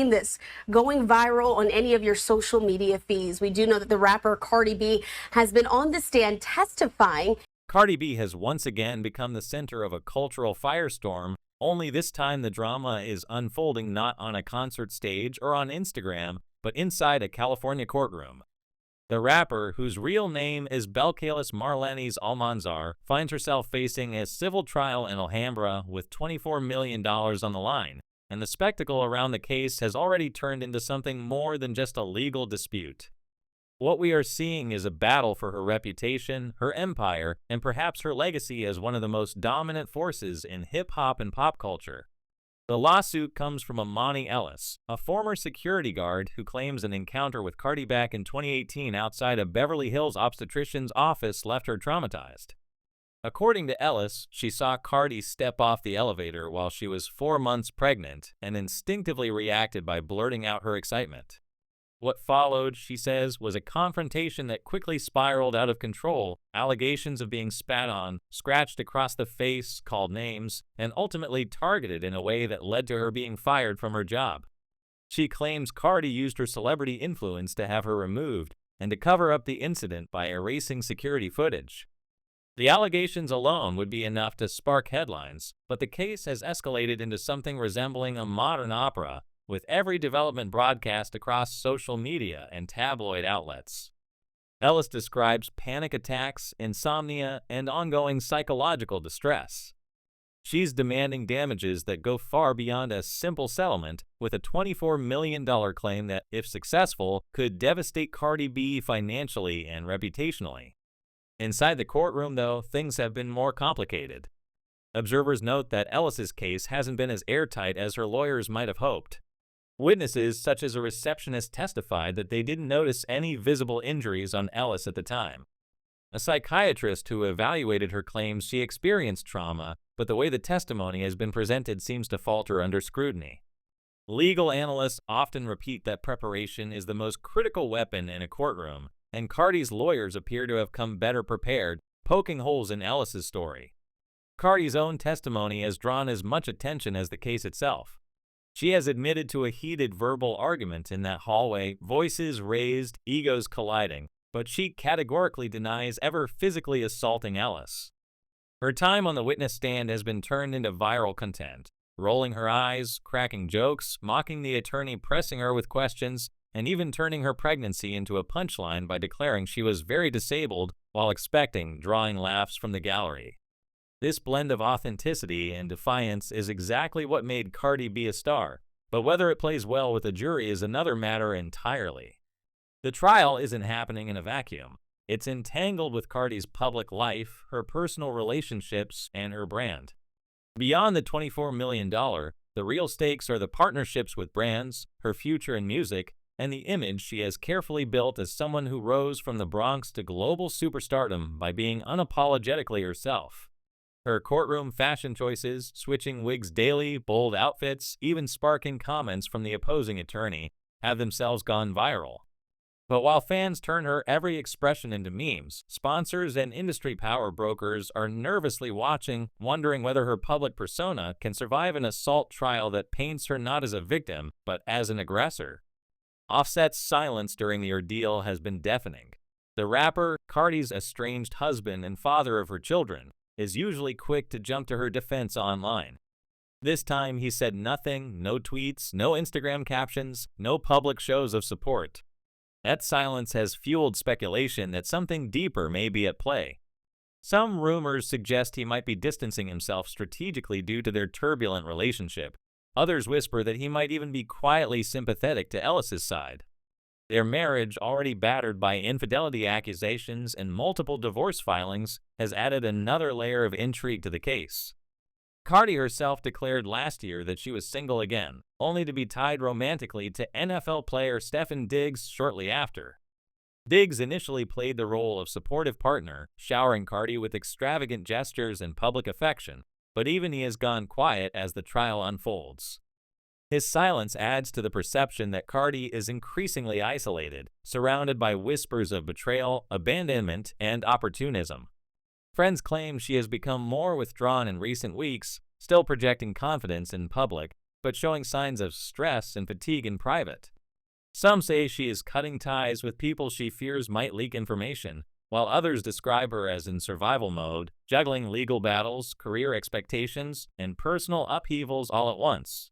seen this going viral on any of your social media feeds. We do know that the rapper Cardi B has been on the stand testifying. Cardi B has once again become the center of a cultural firestorm, only this time the drama is unfolding not on a concert stage or on Instagram, but inside a California courtroom. The rapper, whose real name is Belcalis Marlenis Almanzar, finds herself facing a civil trial in Alhambra with $24 million on the line, and the spectacle around the case has already turned into something more than just a legal dispute. What we are seeing is a battle for her reputation, her empire, and perhaps her legacy as one of the most dominant forces in hip-hop and pop culture. The lawsuit comes from Amani Ellis, a former security guard who claims an encounter with Cardi back in 2018 outside a Beverly Hills obstetrician's office left her traumatized. According to Ellis, she saw Cardi step off the elevator while she was 4 months pregnant and instinctively reacted by blurting out her excitement. What followed, she says, was a confrontation that quickly spiraled out of control, allegations of being spat on, scratched across the face, called names, and ultimately targeted in a way that led to her being fired from her job. She claims Cardi used her celebrity influence to have her removed and to cover up the incident by erasing security footage. The allegations alone would be enough to spark headlines, but the case has escalated into something resembling a modern opera, with every development broadcast across social media and tabloid outlets. Ellis describes panic attacks, insomnia, and ongoing psychological distress. She's demanding damages that go far beyond a simple settlement, with a $24 million claim that, if successful, could devastate Cardi B financially and reputationally. Inside the courtroom, though, things have been more complicated. Observers note that Ellis's case hasn't been as airtight as her lawyers might have hoped. Witnesses, such as a receptionist, testified that they didn't notice any visible injuries on Ellis at the time. A psychiatrist who evaluated her claims she experienced trauma, but the way the testimony has been presented seems to falter under scrutiny. Legal analysts often repeat that preparation is the most critical weapon in a courtroom, and Cardi's lawyers appear to have come better prepared, poking holes in Ellis's story. Cardi's own testimony has drawn as much attention as the case itself. She has admitted to a heated verbal argument in that hallway, voices raised, egos colliding, but she categorically denies ever physically assaulting Ellis. Her time on the witness stand has been turned into viral content, rolling her eyes, cracking jokes, mocking the attorney pressing her with questions, and even turning her pregnancy into a punchline by declaring she was very disabled while expecting, drawing laughs from the gallery. This blend of authenticity and defiance is exactly what made Cardi B a star, but whether it plays well with the jury is another matter entirely. The trial isn't happening in a vacuum. It's entangled with Cardi's public life, her personal relationships, and her brand. Beyond the $24 million, the real stakes are the partnerships with brands, her future in music, and the image she has carefully built as someone who rose from the Bronx to global superstardom by being unapologetically herself. Her courtroom fashion choices, switching wigs daily, bold outfits, even sparking comments from the opposing attorney, have themselves gone viral. But while fans turn her every expression into memes, sponsors and industry power brokers are nervously watching, wondering whether her public persona can survive an assault trial that paints her not as a victim, but as an aggressor. Offset's silence during the ordeal has been deafening. The rapper, Cardi's estranged husband and father of her children, is usually quick to jump to her defense online. This time he said nothing, no tweets, no Instagram captions, no public shows of support. That silence has fueled speculation that something deeper may be at play. Some rumors suggest he might be distancing himself strategically due to their turbulent relationship. Others whisper that he might even be quietly sympathetic to Ellis's side. Their marriage, already battered by infidelity accusations and multiple divorce filings, has added another layer of intrigue to the case. Cardi herself declared last year that she was single again, only to be tied romantically to NFL player Stefon shortly after. Diggs initially played the role of supportive partner, showering Cardi with extravagant gestures and public affection, but even he has gone quiet as the trial unfolds. His silence adds to the perception that Cardi is increasingly isolated, surrounded by whispers of betrayal, abandonment, and opportunism. Friends claim she has become more withdrawn in recent weeks, still projecting confidence in public, but showing signs of stress and fatigue in private. Some say she is cutting ties with people she fears might leak information, while others describe her as in survival mode, juggling legal battles, career expectations, and personal upheavals all at once.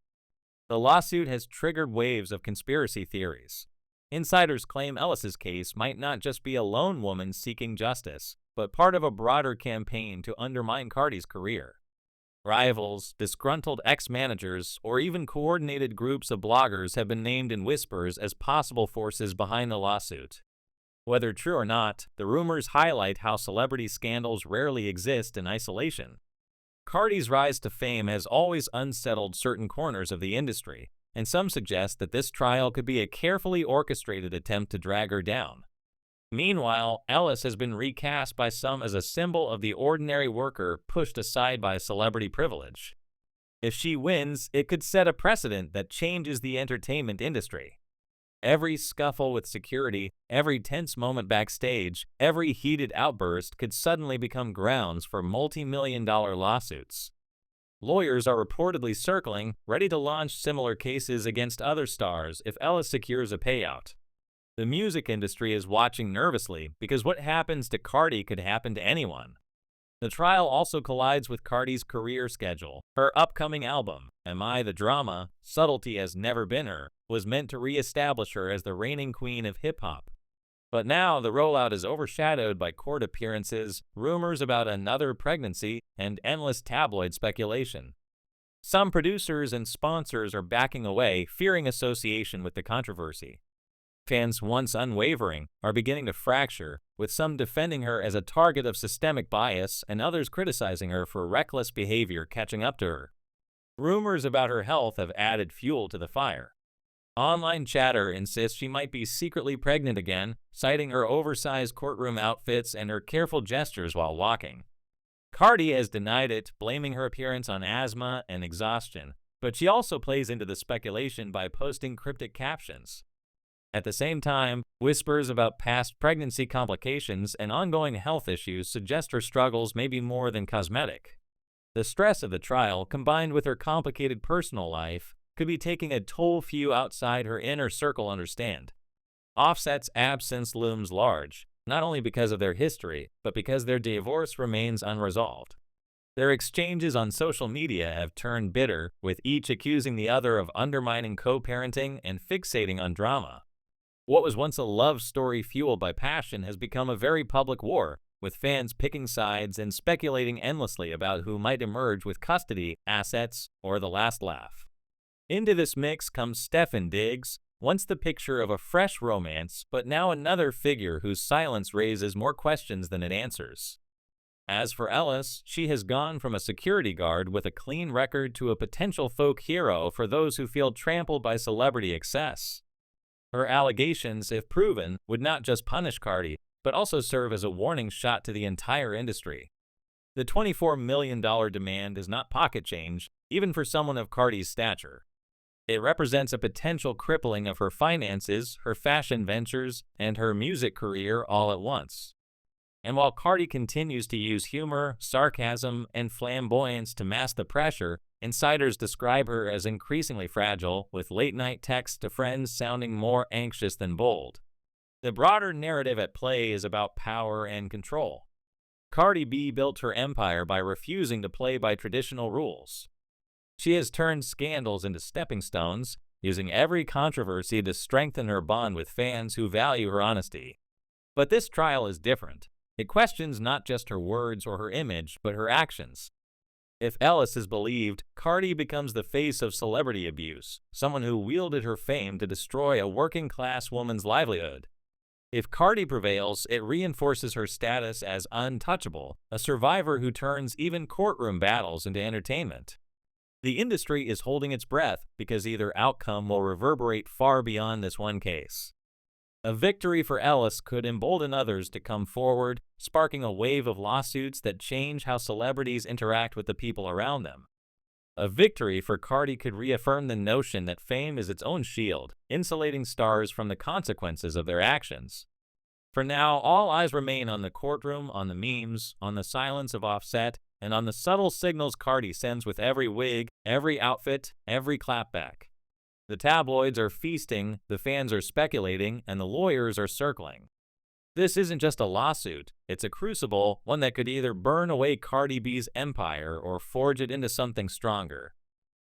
The lawsuit has triggered waves of conspiracy theories. Insiders claim Ellis's case might not just be a lone woman seeking justice, but part of a broader campaign to undermine Cardi's career. Rivals, disgruntled ex-managers, or even coordinated groups of bloggers have been named in whispers as possible forces behind the lawsuit. Whether true or not, the rumors highlight how celebrity scandals rarely exist in isolation. Cardi's rise to fame has always unsettled certain corners of the industry, and some suggest that this trial could be a carefully orchestrated attempt to drag her down. Meanwhile, Ellis has been recast by some as a symbol of the ordinary worker pushed aside by celebrity privilege. If she wins, it could set a precedent that changes the entertainment industry. Every scuffle with security, every tense moment backstage, every heated outburst could suddenly become grounds for multi-million-dollar lawsuits. Lawyers are reportedly circling, ready to launch similar cases against other stars if Ellis secures a payout. The music industry is watching nervously because what happens to Cardi could happen to anyone. The trial also collides with Cardi's career schedule. Her upcoming album, Am I the Drama? Subtlety Has Never Been Her, was meant to re-establish her as the reigning queen of hip-hop. But now the rollout is overshadowed by court appearances, rumors about another pregnancy, and endless tabloid speculation. Some producers and sponsors are backing away, fearing association with the controversy. Fans, once unwavering, are beginning to fracture, with some defending her as a target of systemic bias and others criticizing her for reckless behavior catching up to her. Rumors about her health have added fuel to the fire. Online chatter insists she might be secretly pregnant again, citing her oversized courtroom outfits and her careful gestures while walking. Cardi has denied it, blaming her appearance on asthma and exhaustion, but she also plays into the speculation by posting cryptic captions. At the same time, whispers about past pregnancy complications and ongoing health issues suggest her struggles may be more than cosmetic. The stress of the trial, combined with her complicated personal life, could be taking a toll few outside her inner circle understand. Offset's absence looms large, not only because of their history, but because their divorce remains unresolved. Their exchanges on social media have turned bitter, with each accusing the other of undermining co-parenting and fixating on drama. What was once a love story fueled by passion has become a very public war, with fans picking sides and speculating endlessly about who might emerge with custody, assets, or the last laugh. Into this mix comes Stefon Diggs, once the picture of a fresh romance, but now another figure whose silence raises more questions than it answers. As for Ellis, she has gone from a security guard with a clean record to a potential folk hero for those who feel trampled by celebrity excess. Her allegations, if proven, would not just punish Cardi, but also serve as a warning shot to the entire industry. The $24 million demand is not pocket change, even for someone of Cardi's stature. It represents a potential crippling of her finances, her fashion ventures, and her music career all at once. And while Cardi continues to use humor, sarcasm, and flamboyance to mask the pressure, insiders describe her as increasingly fragile, with late-night texts to friends sounding more anxious than bold. The broader narrative at play is about power and control. Cardi B built her empire by refusing to play by traditional rules. She has turned scandals into stepping stones, using every controversy to strengthen her bond with fans who value her honesty. But this trial is different. It questions not just her words or her image, but her actions. If Ellis is believed, Cardi becomes the face of celebrity abuse, someone who wielded her fame to destroy a working-class woman's livelihood. If Cardi prevails, it reinforces her status as untouchable, a survivor who turns even courtroom battles into entertainment. The industry is holding its breath because either outcome will reverberate far beyond this one case. A victory for Ellis could embolden others to come forward, sparking a wave of lawsuits that change how celebrities interact with the people around them. A victory for Cardi could reaffirm the notion that fame is its own shield, insulating stars from the consequences of their actions. For now, all eyes remain on the courtroom, on the memes, on the silence of Offset, and on the subtle signals Cardi sends with every wig, every outfit, every clapback. The tabloids are feasting, the fans are speculating, and the lawyers are circling. This isn't just a lawsuit, it's a crucible, one that could either burn away Cardi B's empire or forge it into something stronger.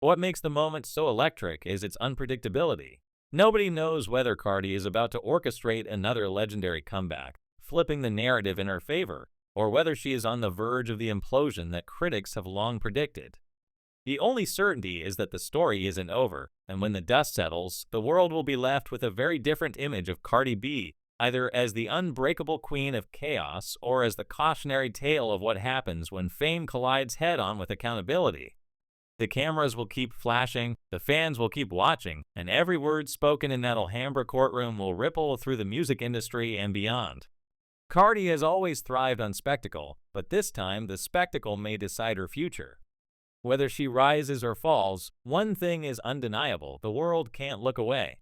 What makes the moment so electric is its unpredictability. Nobody knows whether Cardi is about to orchestrate another legendary comeback, flipping the narrative in her favor, or whether she is on the verge of the implosion that critics have long predicted. The only certainty is that the story isn't over, and when the dust settles, the world will be left with a very different image of Cardi B, either as the unbreakable queen of chaos or as the cautionary tale of what happens when fame collides head-on with accountability. The cameras will keep flashing, the fans will keep watching, and every word spoken in that Alhambra courtroom will ripple through the music industry and beyond. Cardi has always thrived on spectacle, but this time the spectacle may decide her future. Whether she rises or falls, one thing is undeniable: the world can't look away.